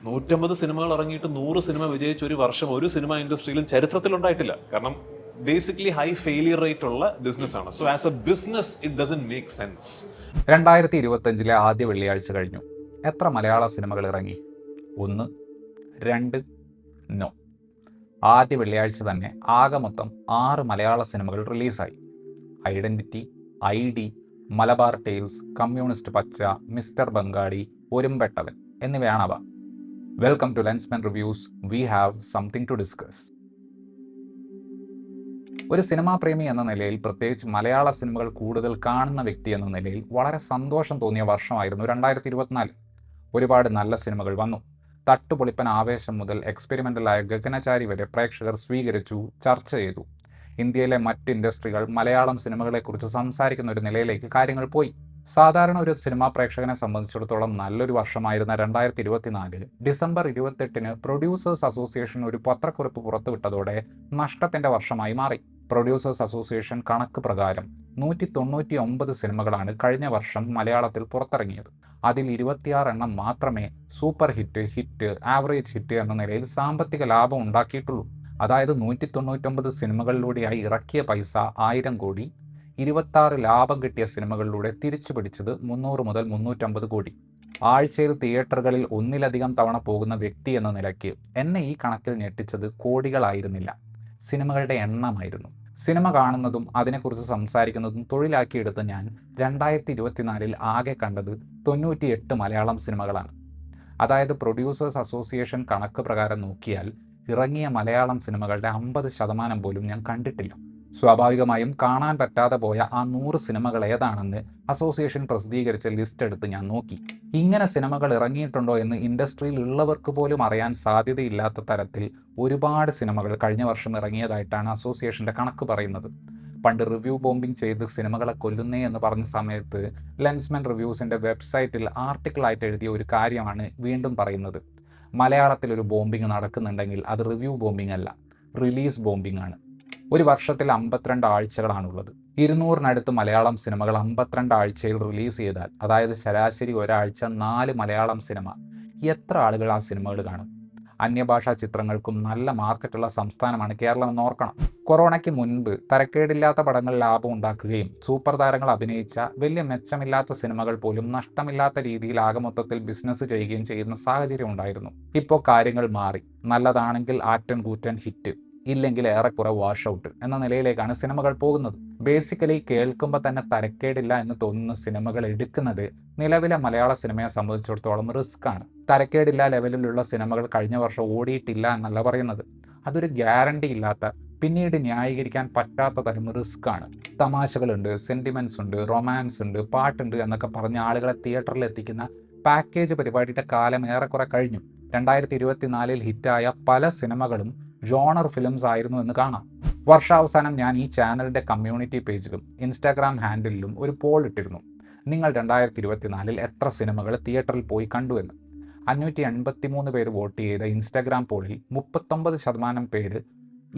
150 സിനിമകൾ ഇറങ്ങിയിട്ട് 100 സിനിമ വിജയിച്ച ഒരു വർഷം ഒരു സിനിമ ഇൻഡസ്ട്രിയിലും ചരിത്രത്തിൽ ഉണ്ടായിട്ടില്ല. കാരണം ബേസിക്കലി ഹൈ ഫെയിലിയർ റേറ്റ് ഉള്ള ബിസിനസ്സാണ്. So as A business it doesn't make sense. 2025 ആദ്യ വെള്ളിയാഴ്ച കഴിഞ്ഞു. എത്ര മലയാള സിനിമകൾ ഇറങ്ങി? 1, 2, നോ. ആദ്യ വെള്ളിയാഴ്ച തന്നെ ആകെ മൊത്തം 6 മലയാള സിനിമകൾ റിലീസായി. Identity, ID, Malabar tales, communist Pacha, mister Bengali, Orumbettavan എന്നിവയാണവ. Welcome to lensmen reviews. We have something to discuss. ഒരു സിനിമാ പ്രേമി എന്ന നിലയിൽ, പ്രത്യേകിച്ച് മലയാള സിനിമകൾ കൂടുതൽ കാണുന്ന വ്യക്തി എന്ന നിലയിൽ വളരെ സന്തോഷം തോന്നിയ വർഷമായിരുന്നു 2024. ഒരുപാട് നല്ല സിനിമകൾ വന്നു. തട്ടുപൊളിപ്പൻ ആവേശം മുതൽ എക്സ്പെരിമെൻ്റലായ ഗഗനചാരി വരെ പ്രേക്ഷകർ സ്വീകരിച്ചു, ചർച്ച ചെയ്തു. ഇന്ത്യയിലെ മറ്റ് ഇൻഡസ്ട്രികൾ മലയാളം സിനിമകളെക്കുറിച്ച് സംസാരിക്കുന്ന ഒരു നിലയിലേക്ക് കാര്യങ്ങൾ പോയി. സാധാരണ ഒരു സിനിമാ പ്രേക്ഷകനെ സംബന്ധിച്ചിടത്തോളം നല്ലൊരു വർഷമായിരുന്ന 2024 ഡിസംബർ 28 പ്രൊഡ്യൂസേഴ്സ് അസോസിയേഷൻ ഒരു പത്രക്കുറിപ്പ് പുറത്തുവിട്ടതോടെ നഷ്ടത്തിന്റെ വർഷമായി മാറി. പ്രൊഡ്യൂസേഴ്സ് അസോസിയേഷൻ കണക്ക് പ്രകാരം 199 സിനിമകളാണ് കഴിഞ്ഞ വർഷം മലയാളത്തിൽ പുറത്തിറങ്ങിയത്. അതിൽ 26 എണ്ണം മാത്രമേ സൂപ്പർ ഹിറ്റ്, ആവറേജ് ഹിറ്റ് എന്ന നിലയിൽ സാമ്പത്തിക ലാഭം ഉണ്ടാക്കിയിട്ടുള്ളൂ. അതായത് 199 സിനിമകളിലൂടെയായി ഇറക്കിയ പൈസ 1000 കോടി, 26 ലാഭം കിട്ടിയ സിനിമകളിലൂടെ തിരിച്ചു പിടിച്ചത് 300 മുതൽ 350 കോടി. ആഴ്ചയിൽ തിയേറ്ററുകളിൽ ഒന്നിലധികം തവണ പോകുന്ന വ്യക്തി എന്ന നിലയ്ക്ക് എന്നെ ഈ കണക്കിൽ ഞെട്ടിച്ചത് കോടികളായിരുന്നില്ല, സിനിമകളുടെ എണ്ണമായിരുന്നു. സിനിമ കാണുന്നതും അതിനെക്കുറിച്ച് സംസാരിക്കുന്നതും തൊഴിലാക്കിയെടുത്ത് ഞാൻ 2024 ആകെ കണ്ടത് 98 മലയാളം സിനിമകളാണ്. അതായത് പ്രൊഡ്യൂസേഴ്സ് അസോസിയേഷൻ കണക്ക് പ്രകാരം നോക്കിയാൽ ഇറങ്ങിയ മലയാളം സിനിമകളുടെ 50% പോലും ഞാൻ കണ്ടിട്ടില്ല. സ്വാഭാവികമായും കാണാൻ പറ്റാതെ പോയ ആ 100 സിനിമകൾ ഏതാണെന്ന് അസോസിയേഷൻ പ്രസിദ്ധീകരിച്ച ലിസ്റ്റ് എടുത്ത് ഞാൻ നോക്കി. ഇങ്ങനെ സിനിമകൾ ഇറങ്ങിയിട്ടുണ്ടോ എന്ന് ഇൻഡസ്ട്രിയിൽ ഉള്ളവർക്ക് പോലും അറിയാൻ സാധ്യതയില്ലാത്ത തരത്തിൽ ഒരുപാട് സിനിമകൾ കഴിഞ്ഞ വർഷം ഇറങ്ങിയതായിട്ടാണ് അസോസിയേഷൻ്റെ കണക്ക് പറയുന്നത്. പണ്ട് റിവ്യൂ ബോംബിംഗ് ചെയ്ത് സിനിമകളെ കൊല്ലുന്നേ എന്ന് പറഞ്ഞ സമയത്ത് ലെൻസ്മെൻ റിവ്യൂസിൻ്റെ വെബ്സൈറ്റിൽ ആർട്ടിക്കിളായിട്ട് എഴുതിയ ഒരു കാര്യമാണ് വീണ്ടും പറയുന്നത്. മലയാളത്തിൽ ഒരു ബോംബിംഗ് നടക്കുന്നുണ്ടെങ്കിൽ അത് റിവ്യൂ ബോംബിംഗ് അല്ല, റിലീസ് ബോംബിംഗ് ആണ്. ഒരു വർഷത്തിൽ 52 ആഴ്ചകളാണുള്ളത്. 200-നടുത്ത് മലയാളം സിനിമകൾ 52 ആഴ്ചയിൽ റിലീസ് ചെയ്താൽ, അതായത് ശരാശരി ഒരാഴ്ച 4 മലയാളം സിനിമ, എത്ര ആളുകൾ ആ സിനിമകൾ കാണും? അന്യഭാഷാ ചിത്രങ്ങൾക്കും നല്ല മാർക്കറ്റുള്ള സംസ്ഥാനമാണ് കേരളം എന്ന് ഓർക്കണം. കൊറോണയ്ക്ക് മുൻപ് തരക്കേടില്ലാത്ത പടങ്ങൾ ലാഭം ഉണ്ടാക്കുകയും സൂപ്പർ താരങ്ങൾ അഭിനയിച്ച വലിയ മെച്ചമില്ലാത്ത സിനിമകൾ പോലും നഷ്ടമില്ലാത്ത രീതിയിൽ ആകെ മൊത്തത്തിൽ ബിസിനസ് ചെയ്യുകയും ചെയ്യുന്ന സാഹചര്യം ഉണ്ടായിരുന്നു. ഇപ്പോൾ കാര്യങ്ങൾ മാറി. നല്ലതാണെങ്കിൽ ആറ്റൻ കൂറ്റൻ ഹിറ്റ്, ഇല്ലെങ്കിൽ ഏറെക്കുറെ വാഷ് ഔട്ട് എന്ന നിലയിലേക്കാണ് സിനിമകൾ പോകുന്നത്. ബേസിക്കലി കേൾക്കുമ്പോൾ തന്നെ തരക്കേടില്ല എന്ന് തോന്നുന്ന സിനിമകൾ എടുക്കുന്നത് നിലവിലെ മലയാള സിനിമയെ സംബന്ധിച്ചിടത്തോളം റിസ്ക് ആണ്. തരക്കേടില്ല ലെവലിലുള്ള സിനിമകൾ കഴിഞ്ഞ വർഷം ഓടിയിട്ടില്ല എന്നല്ല പറയുന്നത്, അതൊരു ഗ്യാരണ്ടി ഇല്ലാത്ത, പിന്നീട് ന്യായീകരിക്കാൻ പറ്റാത്ത തരം റിസ്ക് ആണ്. തമാശകളുണ്ട്, സെന്റിമെന്റ്സ് ഉണ്ട്, റൊമാൻസ് ഉണ്ട്, പാട്ടുണ്ട് എന്നൊക്കെ പറഞ്ഞ ആളുകളെ തിയേറ്ററിൽ എത്തിക്കുന്ന പാക്കേജ് പരിപാടിയുടെ കാലം ഏറെക്കുറെ കഴിഞ്ഞു. 2024 ഹിറ്റായ പല സിനിമകളും ജോണർ ഫിലിംസ് ആയിരുന്നു എന്ന് കാണാം. വർഷാവസാനം ഞാൻ ഈ ചാനലിൻ്റെ കമ്മ്യൂണിറ്റി പേജിലും ഇൻസ്റ്റാഗ്രാം ഹാൻഡിലും ഒരു പോൾ ഇട്ടിരുന്നു. നിങ്ങൾ 2024 എത്ര സിനിമകൾ തിയേറ്ററിൽ പോയി കണ്ടു എന്ന്. 583 പേര് വോട്ട് ചെയ്ത ഇൻസ്റ്റാഗ്രാം പോളിൽ 39% പേര്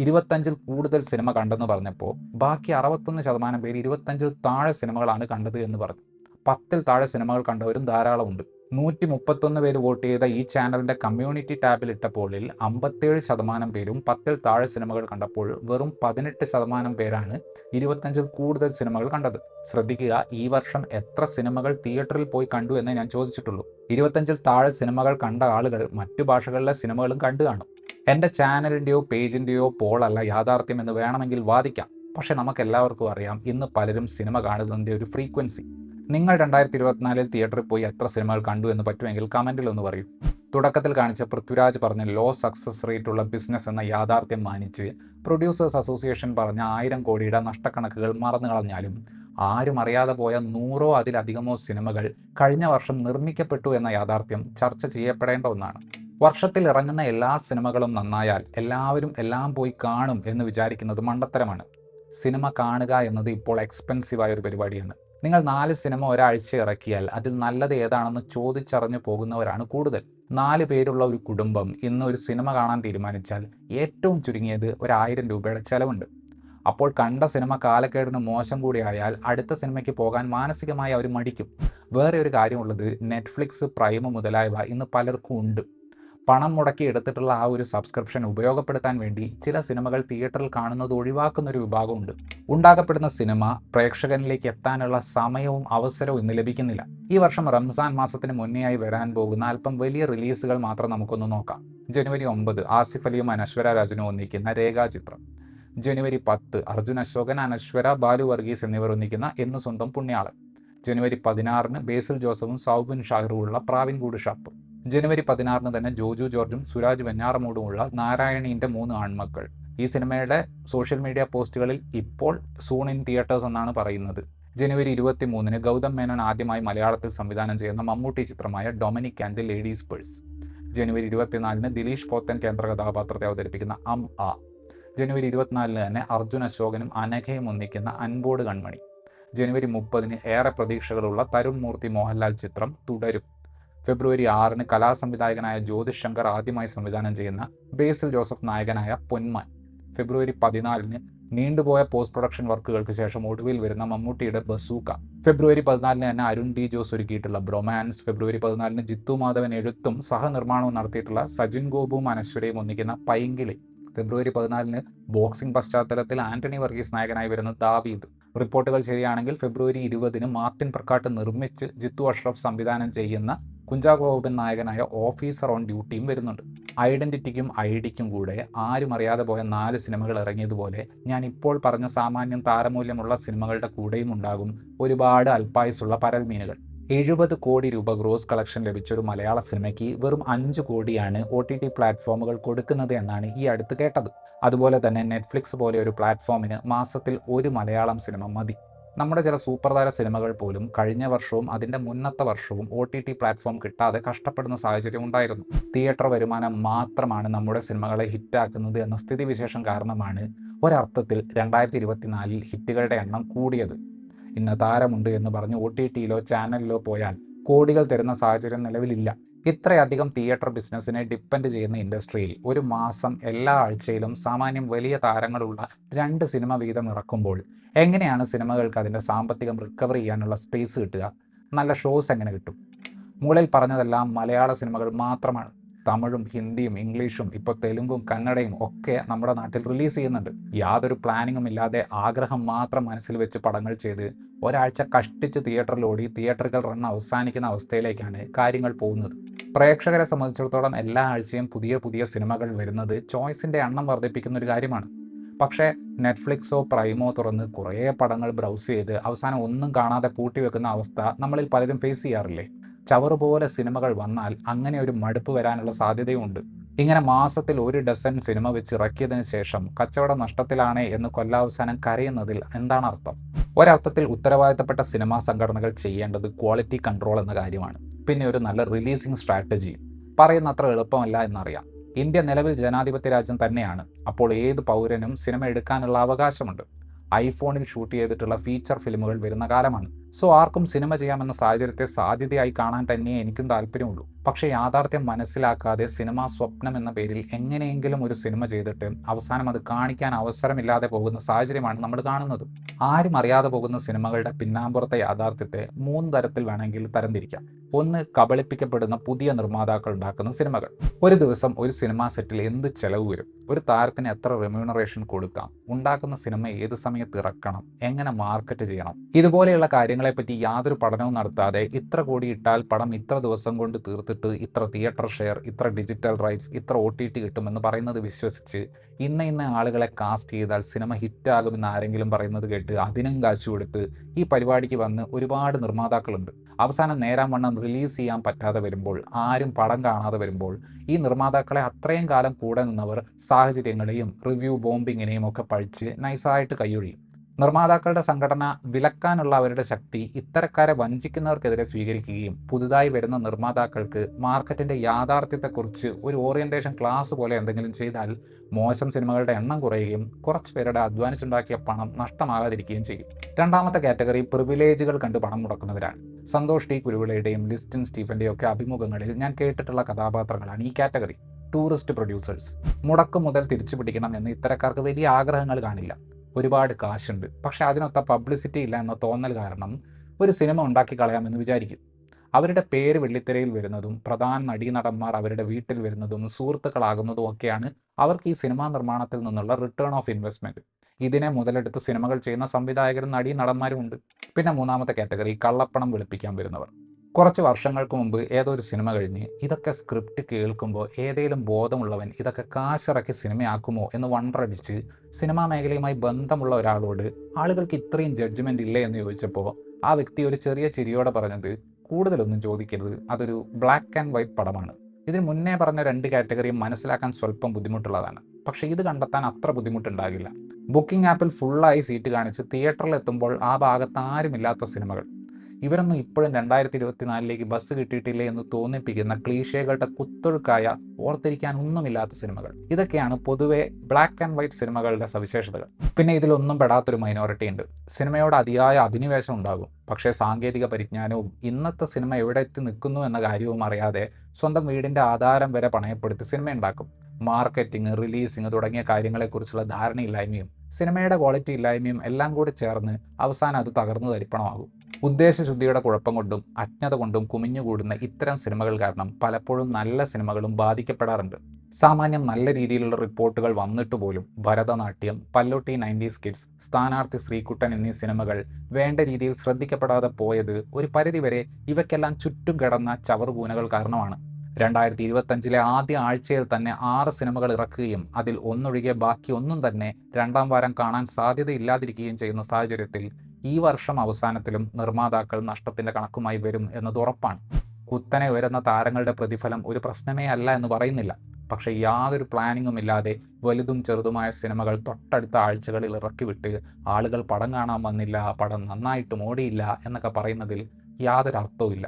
25 കൂടുതൽ സിനിമ കണ്ടെന്ന് പറഞ്ഞപ്പോൾ ബാക്കി 61% പേര് 25 താഴെ സിനിമകളാണ് കണ്ടത് എന്ന് പറഞ്ഞു. 10 താഴെ സിനിമകൾ കണ്ടവരും ധാരാളമുണ്ട്. 131 പേര് വോട്ട് ചെയ്ത ഈ ചാനലിൻ്റെ കമ്മ്യൂണിറ്റി ടാബിൽ ഇട്ട പോളിൽ 57% പേരും 10 താഴെ സിനിമകൾ കണ്ടപ്പോൾ വെറും 18% പേരാണ് 25 കൂടുതൽ സിനിമകൾ കണ്ടത്. ശ്രദ്ധിക്കുക, ഈ വർഷം എത്ര സിനിമകൾ തിയേറ്ററിൽ പോയി കണ്ടു എന്നേ ഞാൻ ചോദിച്ചിട്ടുള്ളൂ. 25 താഴെ സിനിമകൾ കണ്ട ആളുകൾ മറ്റു ഭാഷകളിലെ സിനിമകളും കണ്ടു കാണും. എൻ്റെ ചാനലിൻ്റെയോ പേജിൻ്റെയോ പോളല്ല യാഥാർത്ഥ്യം എന്ന് വേണമെങ്കിൽ വാദിക്കാം. പക്ഷെ നമുക്കെല്ലാവർക്കും അറിയാം ഇന്ന് പലരും സിനിമ കാണുന്നതിൻ്റെ ഒരു ഫ്രീക്വൻസി. നിങ്ങൾ 2024 തിയേറ്ററിൽ പോയി എത്ര സിനിമകൾ കണ്ടു എന്ന് പറ്റുമെങ്കിൽ കമൻറ്റിൽ ഒന്ന് പറയൂ. തുടക്കത്തിൽ കാണിച്ച പൃഥ്വിരാജ് പറഞ്ഞ ലോ സക്സസ് റേറ്റ് ഉള്ള ബിസിനസ് എന്ന യാഥാർത്ഥ്യം മാനിച്ച് പ്രൊഡ്യൂസേഴ്സ് അസോസിയേഷൻ പറഞ്ഞ 1000 കോടിയുടെ നഷ്ടക്കണക്കുകൾ മറന്നു കളഞ്ഞാലും ആരും അറിയാതെ പോയ 100 അതിലധികമോ സിനിമകൾ കഴിഞ്ഞ വർഷം നിർമ്മിക്കപ്പെട്ടു എന്ന യാഥാർത്ഥ്യം ചർച്ച ചെയ്യപ്പെടേണ്ട ഒന്നാണ്. വർഷത്തിൽ ഇറങ്ങുന്ന എല്ലാ സിനിമകളും നന്നായാൽ എല്ലാവരും എല്ലാം പോയി കാണും എന്ന് വിചാരിക്കുന്നത് മണ്ടത്തരമാണ്. സിനിമ കാണുക എന്നത് ഇപ്പോൾ എക്സ്പെൻസീവായ ഒരു പരിപാടിയാണ്. നിങ്ങൾ 4 സിനിമ ഒരാഴ്ച ഇറക്കിയാൽ അതിൽ നല്ലത് ഏതാണെന്ന് ചോദിച്ചറിഞ്ഞു പോകുന്നവരാണ് കൂടുതൽ. 4 പേരുള്ള ഒരു കുടുംബം ഇന്ന് ഒരു സിനിമ കാണാൻ തീരുമാനിച്ചാൽ ഏറ്റവും ചുരുങ്ങിയത് 1000 രൂപയുടെ ചെലവുണ്ട്. അപ്പോൾ കണ്ട സിനിമ കാലക്കേടിന് മോശം കൂടി ആയാൽ അടുത്ത സിനിമയ്ക്ക് പോകാൻ മാനസികമായി അവർ മടിക്കും. വേറെ ഒരു കാര്യമുള്ളത്, നെറ്റ്ഫ്ലിക്സ്, പ്രൈം മുതലായവ ഇന്ന് പലർക്കും ഉണ്ട്. പണം മുടക്കി എടുത്തിട്ടുള്ള ആ ഒരു സബ്സ്ക്രിപ്ഷൻ ഉപയോഗപ്പെടുത്താൻ വേണ്ടി ചില സിനിമകൾ തിയേറ്ററിൽ കാണുന്നത് ഒഴിവാക്കുന്ന ഒരു വിഭാഗമുണ്ട്. ഉണ്ടാക്കപ്പെടുന്ന സിനിമ പ്രേക്ഷകനിലേക്ക് എത്താനുള്ള സമയവും അവസരവും ഇന്ന് ലഭിക്കുന്നില്ല. ഈ വർഷം റംസാൻ മാസത്തിന് മുന്നേയായി വരാൻ പോകുന്ന അല്പം വലിയ റിലീസുകൾ മാത്രം നമുക്കൊന്ന് നോക്കാം. ജനുവരി 9 ആസിഫ് അലിയും അനശ്വര രാജനും ഒന്നിക്കുന്ന രേഖാചിത്രം. ജനുവരി 10 അർജുൻ അശോകൻ, അനശ്വര, ബാലു വർഗീസ് എന്നിവർ ഒന്നിക്കുന്ന എന്ന് സ്വന്തം പുണ്യാളൻ. ജനുവരി 16 ബേസിൽ ജോസഫും സൗബിൻ ഷാഹിറുമുള്ള പ്രാവിൻകൂട് ഷാപ്പ്. ജനുവരി 16 തന്നെ ജോജു ജോർജും സുരാജ് വെഞ്ഞാറമൂടുമുള്ള നാരായണീൻ്റെ 3 ആൺമക്കൾ. ഈ സിനിമയുടെ സോഷ്യൽ മീഡിയ പോസ്റ്റുകളിൽ ഇപ്പോൾ സൂൺ ഇൻ തിയേറ്റേഴ്സ് എന്നാണ് പറയുന്നത്. ജനുവരി 23 ഗൗതം മേനോൻ ആദ്യമായി മലയാളത്തിൽ സംവിധാനം ചെയ്യുന്ന മമ്മൂട്ടി ചിത്രമായ Dominic and the ladies purse. ജനുവരി 24 ദിലീഷ് പോത്തൻ കേന്ദ്ര കഥാപാത്രത്തെ അവതരിപ്പിക്കുന്ന ആ. ജനുവരി 24 തന്നെ അർജുൻ അശോകനും അനഘയും ഒന്നിക്കുന്ന അൻപോട് കൺമണി. ജനുവരി 30 ഏറെ പ്രതീക്ഷകളുള്ള തരുൺ മൂർത്തി മോഹൻലാൽ ചിത്രം തുടരും. ഫെബ്രുവരി 6 കലാസംവിധായകനായ ജ്യോതിഷ് ശങ്കർ ആദ്യമായി സംവിധാനം ചെയ്യുന്ന ബേസിൽ ജോസഫ് നായകനായ പൊന്മാൻ. ഫെബ്രുവരി 14 നീണ്ടുപോയ പോസ്റ്റ് പ്രൊഡക്ഷൻ വർക്കുകൾക്ക് ശേഷം ഒടുവിൽ വരുന്ന മമ്മൂട്ടിയുടെ ബസൂക്ക. ഫെബ്രുവരി 14 തന്നെ അരുൺ ഡി ജോസ് ഒരുക്കിയിട്ടുള്ള ബ്രൊമാൻസ്. ഫെബ്രുവരി 14 ജിത്തു മാധവൻ എഴുത്തും സഹനിർമ്മാണവും നടത്തിയിട്ടുള്ള സജിൻ ഗോപുവും അനശ്വരയും ഒന്നിക്കുന്ന പൈങ്കിളി. ഫെബ്രുവരി 14 ബോക്സിംഗ് പശ്ചാത്തലത്തിൽ ആന്റണി വർഗീസ് നായകനായി വരുന്ന ദാവീദ്. റിപ്പോർട്ടുകൾ ശരിയാണെങ്കിൽ ഫെബ്രുവരി 20 മാർട്ടിൻ പ്രക്കാട്ട് നിർമ്മിച്ച് ജിത്തു അഷ്റഫ് സംവിധാനം ചെയ്യുന്ന കുഞ്ചാക്കോ ബോബൻ നായകനായ ഓഫീസർ ഓൺ ഡ്യൂട്ടിയും വരുന്നുണ്ട്. ഐഡന്റിറ്റിക്കും ഐഡിക്കും കൂടെ ആരും അറിയാതെ പോയ 4 സിനിമകൾ ഇറങ്ങിയതുപോലെ ഞാൻ ഇപ്പോൾ പറഞ്ഞ സാമാന്യം താരമൂല്യമുള്ള സിനിമകളുടെ കൂടെയും ഉണ്ടാകും ഒരുപാട് അൽപായുസുള്ള പരൽമീനുകൾ. 70 കോടി രൂപ ഗ്രോസ് കളക്ഷൻ ലഭിച്ചൊരു മലയാള സിനിമയ്ക്ക് വെറും 5 കോടിയാണ് OTT പ്ലാറ്റ്ഫോമുകൾ കൊടുക്കുന്നത് എന്നാണ് ഈ അടുത്ത് കേട്ടത്. അതുപോലെ തന്നെ നെറ്റ്ഫ്ലിക്സ് പോലെ ഒരു പ്ലാറ്റ്ഫോമിന് മാസത്തിൽ ഒരു മലയാളം സിനിമ മതി. നമ്മുടെ ചില സൂപ്പർതാര സിനിമകൾ പോലും കഴിഞ്ഞ വർഷവും അതിൻ്റെ മുന്നത്തെ വർഷവും OTT പ്ലാറ്റ്ഫോം കിട്ടാതെ കഷ്ടപ്പെടുന്ന സാഹചര്യം ഉണ്ടായിരുന്നു. തിയേറ്റർ വരുമാനം മാത്രമാണ് നമ്മുടെ സിനിമകളെ ഹിറ്റാക്കുന്നത് എന്ന സ്ഥിതിവിശേഷം കാരണമാണ് ഒരർത്ഥത്തിൽ 2024 ഹിറ്റുകളുടെ എണ്ണം കൂടിയത്. ഇന്ന താരമുണ്ട് എന്ന് പറഞ്ഞ് OTTയിലോ ചാനലിലോ പോയാൽ കോടികൾ തരുന്ന സാഹചര്യം നിലവിലില്ല. ഇത്രയധികം തിയേറ്റർ ബിസിനസ്സിനെ ഡിപ്പെൻഡ് ചെയ്യുന്ന ഇൻഡസ്ട്രിയിൽ ഒരു മാസം എല്ലാ ആഴ്ചയിലും സാമാന്യം വലിയ താരങ്ങളുള്ള 2 സിനിമ വീതം ഇറക്കുമ്പോൾ എങ്ങനെയാണ് സിനിമകൾക്ക് അതിൻ്റെ സാമ്പത്തികം റിക്കവർ ചെയ്യാനുള്ള സ്പേസ് കിട്ടുക? നല്ല ഷോസ് എങ്ങനെ കിട്ടും? മുകളിൽ പറഞ്ഞതെല്ലാം മലയാള സിനിമകൾ മാത്രമാണ്. തമിഴും ഹിന്ദിയും ഇംഗ്ലീഷും ഇപ്പോൾ തെലുങ്കും കന്നഡയും ഒക്കെ നമ്മുടെ നാട്ടിൽ റിലീസ് ചെയ്യുന്നുണ്ട്. യാതൊരു പ്ലാനിങ്ങും ഇല്ലാതെ ആഗ്രഹം മാത്രം മനസ്സിൽ വെച്ച് പടങ്ങൾ ചെയ്ത് ഒരാഴ്ച കഷ്ടിച്ച് തിയേറ്ററിൽ ഓടി തിയേറ്ററുകൾ റൺ അവസാനിക്കുന്ന അവസ്ഥയിലേക്കാണ് കാര്യങ്ങൾ പോകുന്നത്. പ്രേക്ഷകരെ സംബന്ധിച്ചിടത്തോളം എല്ലാ ആഴ്ചയും പുതിയ പുതിയ സിനിമകൾ വരുന്നത് ചോയ്സിൻ്റെ എണ്ണം വർദ്ധിപ്പിക്കുന്ന ഒരു കാര്യമാണ്. പക്ഷേ നെറ്റ്ഫ്ലിക്സോ പ്രൈമോ തുറന്ന് കുറേ പടങ്ങൾ ബ്രൗസ് ചെയ്ത് അവസാനം ഒന്നും കാണാതെ പൂട്ടിവെക്കുന്ന അവസ്ഥ നമ്മളിൽ പലരും ഫേസ് ചെയ്യാറില്ലേ? ചവറുപോലെ സിനിമകൾ വന്നാൽ അങ്ങനെ ഒരു മടുപ്പ് വരാനുള്ള സാധ്യതയുമുണ്ട്. ഇങ്ങനെ മാസത്തിൽ 1 ഡസൻ സിനിമ വെച്ച് ഇറക്കിയതിന് ശേഷം കച്ചവടം നഷ്ടത്തിലാണ് എന്ന് കൊല്ലാവസാനം കരയുന്നതിൽ എന്താണ് അർത്ഥം? ഒരർത്ഥത്തിൽ ഉത്തരവാദിത്തപ്പെട്ട സിനിമാ സംഘടനകൾ ചെയ്യേണ്ടത് ക്വാളിറ്റി കൺട്രോൾ എന്ന കാര്യമാണ്. പിന്നെ ഒരു നല്ല റിലീസിംഗ് സ്ട്രാറ്റജി. പറയുന്നത്ര എളുപ്പമല്ല എന്നറിയാം. ഇന്ത്യ നിലവിൽ ജനാധിപത്യ രാജ്യം തന്നെയാണ്. അപ്പോൾ ഏത് പൗരനും സിനിമ എടുക്കാനുള്ള അവകാശമുണ്ട്. ഐഫോണിൽ ഷൂട്ട് ചെയ്തിട്ടുള്ള ഫീച്ചർ ഫിലിമുകൾ വരുന്ന കാലമാണ്. സോ ആർക്കും സിനിമ ചെയ്യാമെന്ന സാഹചര്യത്തെ സാധ്യതയായി കാണാൻ തന്നെ എനിക്കും താല്പര്യമുള്ളൂ. പക്ഷേ യാഥാർത്ഥ്യം മനസ്സിലാക്കാതെ സിനിമാ സ്വപ്നം എന്ന പേരിൽ എങ്ങനെയെങ്കിലും ഒരു സിനിമ ചെയ്തിട്ട് അവസാനം അത് കാണിക്കാൻ അവസരമില്ലാതെ പോകുന്ന സാഹചര്യമാണ് നമ്മൾ കാണുന്നത്. ആരും അറിയാതെ പോകുന്ന സിനിമകളുടെ പിന്നാമ്പുറത്തെ യാഥാർത്ഥ്യത്തെ 3 തരത്തിൽ വേണമെങ്കിൽ തരംതിരിക്കാം. 1. കബളിപ്പിക്കപ്പെടുന്ന പുതിയ നിർമ്മാതാക്കൾ ഉണ്ടാക്കുന്ന സിനിമകൾ. ഒരു ദിവസം ഒരു സിനിമാ സെറ്റിൽ എന്ത് ചെലവ് വരും? ഒരു താരത്തിന് എത്ര റെമ്യൂണറേഷൻ കൊടുക്കാം? ഉണ്ടാക്കുന്ന സിനിമ ഏത് സമയത്ത് ഇറക്കണം? എങ്ങനെ മാർക്കറ്റ് ചെയ്യണം? ഇതുപോലെയുള്ള കാര്യങ്ങളെപ്പറ്റി യാതൊരു പഠനവും നടത്താതെ ഇത്ര കോടി ഇട്ടാൽ പടം ഇത്ര ദിവസം കൊണ്ട് തീർത്തിട്ട് ഇത്ര തിയേറ്റർ ഷെയർ, ഇത്ര ഡിജിറ്റൽ റൈറ്റ്സ്, ഇത്ര OTT കിട്ടുമെന്ന് പറയുന്നത് വിശ്വസിച്ച് ഇന്ന ആളുകളെ കാസ്റ്റ് ചെയ്താൽ സിനിമ ഹിറ്റാകുമെന്ന് ആരെങ്കിലും പറയുന്നത് കേട്ട് അതിനും കാശ് കൊടുത്ത് ഈ പരിപാടിക്ക് വന്ന് ഒരുപാട് നിർമ്മാതാക്കളുണ്ട്. അവസാനം നേരാൻ വണ്ണം റിലീസ് ചെയ്യാൻ പറ്റാതെ വരുമ്പോൾ, ആരും പടം കാണാതെ വരുമ്പോൾ ഈ നിർമ്മാതാക്കളെ അത്രയും കാലം കൂടെ നിന്നവർ സാഹചര്യങ്ങളെയും റിവ്യൂ ബോംബിങ്ങിനെയും ഒക്കെ പഴിച്ച് നൈസായിട്ട് കൈയൊഴിയും. നിർമ്മാതാക്കളുടെ സംഘടന വിലക്കാനുള്ള അവരുടെ ശക്തി ഇത്തരക്കാരെ വഞ്ചിക്കുന്നവർക്കെതിരെ സ്വീകരിക്കുകയും പുതുതായി വരുന്ന നിർമ്മാതാക്കൾക്ക് മാർക്കറ്റിൻ്റെ യാഥാർത്ഥ്യത്തെക്കുറിച്ച് ഒരു ഓറിയൻറ്റേഷൻ ക്ലാസ് പോലെ എന്തെങ്കിലും ചെയ്താൽ മോശം സിനിമകളുടെ എണ്ണം കുറയുകയും കുറച്ച് പേരുടെ അധ്വാനിച്ചുണ്ടാക്കിയ പണം നഷ്ടമാകാതിരിക്കുകയും ചെയ്യും. രണ്ടാമത്തെ കാറ്റഗറി പ്രിവിലേജുകൾ കണ്ട് പണം മുടക്കുന്നവരാണ്. സന്തോഷ് ടി കുരുവിളയുടെയും ലിസ്റ്റിൻ സ്റ്റീഫൻ്റെയും ഒക്കെ അഭിമുഖങ്ങളിൽ ഞാൻ കേട്ടിട്ടുള്ള കഥാപാത്രങ്ങളാണ് ഈ കാറ്റഗറി. Tourist producers. മുടക്ക് മുതൽ തിരിച്ചു പിടിക്കണം എന്ന് ഇത്തരക്കാർക്ക് വലിയ ആഗ്രഹങ്ങൾ കാണില്ല. ഒരുപാട് കാശുണ്ട്, പക്ഷേ അതിനൊത്ത പബ്ലിസിറ്റി ഇല്ല എന്ന തോന്നൽ കാരണം ഒരു സിനിമ ഉണ്ടാക്കി കളയാമെന്ന് വിചാരിക്കും. അവരുടെ പേര് വെള്ളിത്തിരയിൽ വരുന്നതും പ്രധാന നടീനടന്മാർ അവരുടെ വീട്ടിൽ വരുന്നതും സുഹൃത്തുക്കളാകുന്നതും ഒക്കെയാണ് അവർക്ക് ഈ സിനിമാ നിർമ്മാണത്തിൽ നിന്നുള്ള റിട്ടേൺ ഓഫ് ഇൻവെസ്റ്റ്മെൻറ്റ്. ഇതിനെ മുതലെടുത്ത് സിനിമകൾ ചെയ്യുന്ന സംവിധായകരും നടീനടന്മാരും ഉണ്ട്. പിന്നെ മൂന്നാമത്തെ കാറ്റഗറി കള്ളപ്പണം വെളുപ്പിക്കാൻ വരുന്നവർ. കുറച്ച് വർഷങ്ങൾക്ക് മുമ്പ് ഏതോ ഒരു സിനിമ കഴിഞ്ഞ് ഇതൊക്കെ സ്ക്രിപ്റ്റ് കേൾക്കുമ്പോൾ ഏതെങ്കിലും ബോധമുള്ളവൻ ഇതൊക്കെ കാശിറക്കി സിനിമയാക്കുമോ എന്ന് വണ്ടറടിച്ച് സിനിമാ മേഖലയുമായി ബന്ധമുള്ള ഒരാളോട് ആളുകൾക്ക് ഇത്രയും ജഡ്ജ്മെൻ്റ് ഇല്ലേ എന്ന് ചോദിച്ചപ്പോൾ ആ വ്യക്തി ഒരു ചെറിയ ചിരിയോടെ പറഞ്ഞത്, കൂടുതലൊന്നും ചോദിക്കരുത്, അതൊരു ബ്ലാക്ക് ആൻഡ് വൈറ്റ് പടമാണ്. ഇതിന് മുന്നേ പറഞ്ഞ രണ്ട് കാറ്റഗറിയും മനസ്സിലാക്കാൻ സ്വല്പം ബുദ്ധിമുട്ടുള്ളതാണ്. പക്ഷേ ഇത് കണ്ടെത്താൻ അത്ര ബുദ്ധിമുട്ടുണ്ടാകില്ല. ബുക്കിംഗ് ആപ്പിൽ ഫുള്ളായി സീറ്റ് കാണിച്ച് തിയേറ്ററിൽ എത്തുമ്പോൾ ആ ഭാഗത്ത് ആരുമില്ലാത്ത സിനിമകൾ. ഇവരൊന്നും ഇപ്പോഴും 2024 ബസ് കിട്ടിയിട്ടില്ലേ എന്ന് തോന്നിപ്പിക്കുന്ന ക്ലീഷേകളുടെ കുത്തൊഴുക്കായ ഓർത്തിരിക്കാൻ ഒന്നുമില്ലാത്ത സിനിമകൾ. ഇതൊക്കെയാണ് പൊതുവെ ബ്ലാക്ക് ആൻഡ് വൈറ്റ് സിനിമകളുടെ സവിശേഷതകൾ. പിന്നെ ഇതിലൊന്നും പെടാത്തൊരു മൈനോറിറ്റി ഉണ്ട്. സിനിമയോട് അതിയായ അഭിനിവേശം ഉണ്ടാകും, പക്ഷേ സാങ്കേതിക പരിജ്ഞാനവും ഇന്നത്തെ സിനിമ എവിടെ എത്തി നിൽക്കുന്നു എന്ന കാര്യവും അറിയാതെ സ്വന്തം വീടിൻ്റെ ആധാരം വരെ പണയപ്പെടുത്തി സിനിമ ഉണ്ടാക്കും. മാർക്കറ്റിംഗ്, റിലീസിങ് തുടങ്ങിയ കാര്യങ്ങളെക്കുറിച്ചുള്ള ധാരണയില്ലായ്മയും സിനിമയുടെ ക്വാളിറ്റി ഇല്ലായ്മയും എല്ലാം കൂടി ചേർന്ന് അവസാനം അത് തകർന്നു തരിപ്പണമാകും. ഉദ്ദേശശുദ്ധിയുടെ കുഴപ്പം കൊണ്ടും അജ്ഞത കൊണ്ടും കുമിഞ്ഞുകൂടുന്ന ഇത്തരം സിനിമകൾ കാരണം പലപ്പോഴും നല്ല സിനിമകളും ബാധിക്കപ്പെടാറുണ്ട്. സാമാന്യം നല്ല രീതിയിലുള്ള റിപ്പോർട്ടുകൾ വന്നിട്ട് പോലും ഭരതനാട്യം, പല്ലോട്ടി 90s കിഡ്സ്, സ്ഥാനാർത്ഥി ശ്രീകുട്ടൻ എന്നീ സിനിമകൾ വേണ്ട രീതിയിൽ ശ്രദ്ധിക്കപ്പെടാതെ പോയത് ഒരു പരിധിവരെ ഇവയ്ക്കെല്ലാം ചുറ്റും കിടന്ന ചവറുകൂനകൾ കാരണമാണ്. 2025 ആദ്യ ആഴ്ചയിൽ തന്നെ 6 സിനിമകൾ ഇറക്കുകയും അതിൽ ഒന്നൊഴികെ ബാക്കി ഒന്നും തന്നെ രണ്ടാം വാരം കാണാൻ സാധ്യതയില്ലാതിരിക്കുകയും ചെയ്യുന്ന സാഹചര്യത്തിൽ ഈ വർഷം അവസാനത്തിലും നിർമ്മാതാക്കൾ നഷ്ടത്തിൻ്റെ കണക്കുമായി വരും എന്നത് ഉറപ്പാണ്. കുത്തനെ ഉയരുന്ന താരങ്ങളുടെ പ്രതിഫലം ഒരു പ്രശ്നമേ അല്ല എന്ന് പറയുന്നില്ല. പക്ഷേ യാതൊരു പ്ലാനിങ്ങും ഇല്ലാതെ വലുതും ചെറുതുമായ സിനിമകൾ തൊട്ടടുത്ത ആഴ്ചകളിൽ ഇറക്കിവിട്ട് ആളുകൾ പടം കാണാൻ വന്നില്ല, പടം നന്നായിട്ട് ഓടിയില്ല എന്നൊക്കെ പറയുന്നതിൽ യാതൊരു അർത്ഥവുമില്ല.